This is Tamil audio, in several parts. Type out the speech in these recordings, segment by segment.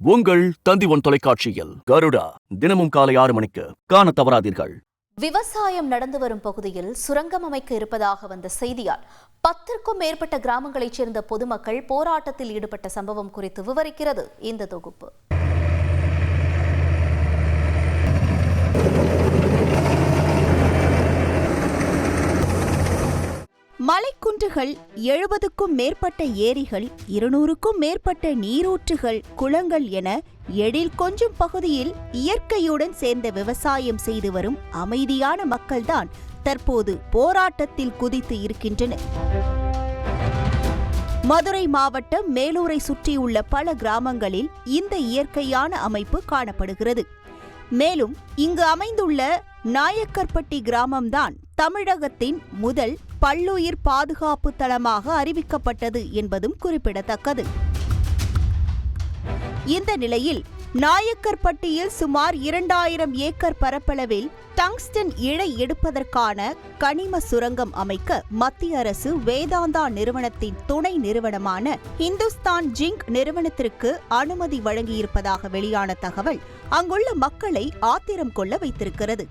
உங்கள் தந்தி ஒன் தொலைக்காட்சியில் கருடா தினமும் காலை 6 மணிக்கு காண தவறாதீர்கள். விவசாயம் நடந்து வரும் பகுதியில் சுரங்கம் அமைக்க இருப்பதாக வந்த செய்தியால் 10க்கும் மேற்பட்ட கிராமங்களைச் சேர்ந்த பொதுமக்கள் போராட்டத்தில் ஈடுபட்ட சம்பவம் குறித்து விவரிக்கிறது இந்த தொகுப்பு. மலைக்குன்றுகள், 70க்கும் மேற்பட்ட ஏரிகள், 200க்கும் மேற்பட்ட நீரூற்றுகள், குளங்கள் என எழில் கொஞ்சும் பகுதியில் இயற்கையுடன் சேர்ந்த விவசாயம் செய்து வரும் அமைதியான மக்கள்தான் தற்போது போராட்டத்தில் குதித்து இருக்கின்றனர். மதுரை மாவட்டம் மேலூரை சுற்றியுள்ள பல கிராமங்களில் இந்த இயற்கையான அமைப்பு காணப்படுகிறது. மேலும் இங்கு அமைந்துள்ள நாயக்கர்பட்டி கிராமம்தான் தமிழகத்தின் முதல் பல்லுயிர் பாதுகாப்பு தளமாக அறிவிக்கப்பட்டது என்பதும் குறிப்பிடத்தக்கது. இந்த நிலையில் நாயக்கர்பட்டியில் சுமார் 2000 ஏக்கர் பரப்பளவில் டங்ஸ்டன் இழை எடுப்பதற்கான கனிம சுரங்கம் அமைக்க மத்திய அரசு வேதாந்தா நிறுவனத்தின் துணை நிறுவனமான இந்துஸ்தான் ஜிங்க் நிறுவனத்திற்கு அனுமதி வழங்கியிருப்பதாக வெளியான தகவல் அங்குள்ள மக்களை ஆத்திரம் கொள்ள வைத்திருக்கிறது.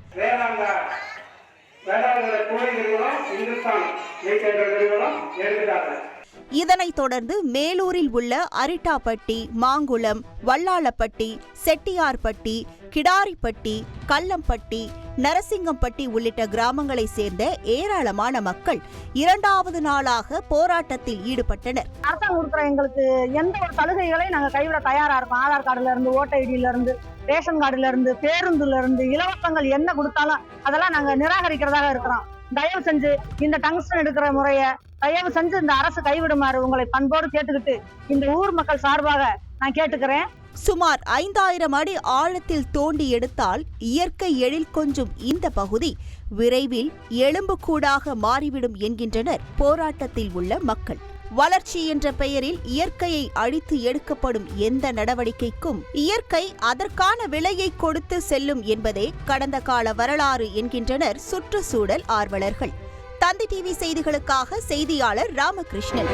இதனைத் தொடர்ந்து மேலூரில் உள்ள அரிட்டாப்பட்டி, மாங்குளம், வல்லாளப்பட்டி, செட்டியார்பட்டி, கிடாரிப்பட்டி, கல்லம்பட்டி, நரசிங்கம்பட்டி உள்ளிட்ட கிராமங்களை சேர்ந்த ஏராளமான மக்கள் 2வது நாளாக போராட்டத்தில் ஈடுபட்டனர். அரசாங்கம் கொடுக்குற எங்களுக்கு எந்த ஒரு சலுகைகளையும் நாங்கள் கைவிட தயாரா இருக்கோம். ஆதார் கார்டுல இருந்து, ஓட்டர் ஐடியில இருந்து, ரேஷன் கார்டுல இருந்து, பேருந்துல இருந்து இலவசங்கள் என்ன கொடுத்தாலும் அதெல்லாம் நாங்க நிராகரிக்கிறதாக இருக்கிறோம். தயவு செஞ்சு இந்த டங்ஸ்டன் எடுக்கிற முறைய தயவு செஞ்சு இந்த அரசு கைவிடுமாறு உங்களை பண்போடு கேட்டுக்கிட்டு இந்த ஊர் மக்கள் சார்பாக நான் கேட்டுக்கிறேன். சுமார் 5000 அடி ஆழத்தில் தோண்டி எடுத்தால் இயற்கை எழில் கொஞ்சும் இந்த பகுதி விரைவில் எலும்புக்கூடாக மாறிவிடும் என்கின்றனர் போராட்டத்தில் உள்ள மக்கள். வளர்ச்சி என்ற பெயரில் இயற்கையை அழித்து எடுக்கப்படும் எந்த நடவடிக்கைக்கும் இயற்கை அதற்கான விலையை கொடுத்து செல்லும் என்பதே கடந்த கால வரலாறு என்கின்றனர் சுற்றுச்சூழல் ஆர்வலர்கள். தந்தி டிவி செய்திகளுக்காக செய்தியாளர் ராமகிருஷ்ணன்.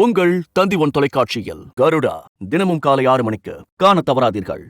உங்கள் தந்தி ஒன் தொலைக்காட்சியில் கருடா தினமும் காலை 6 மணிக்கு காண தவறாதீர்கள்.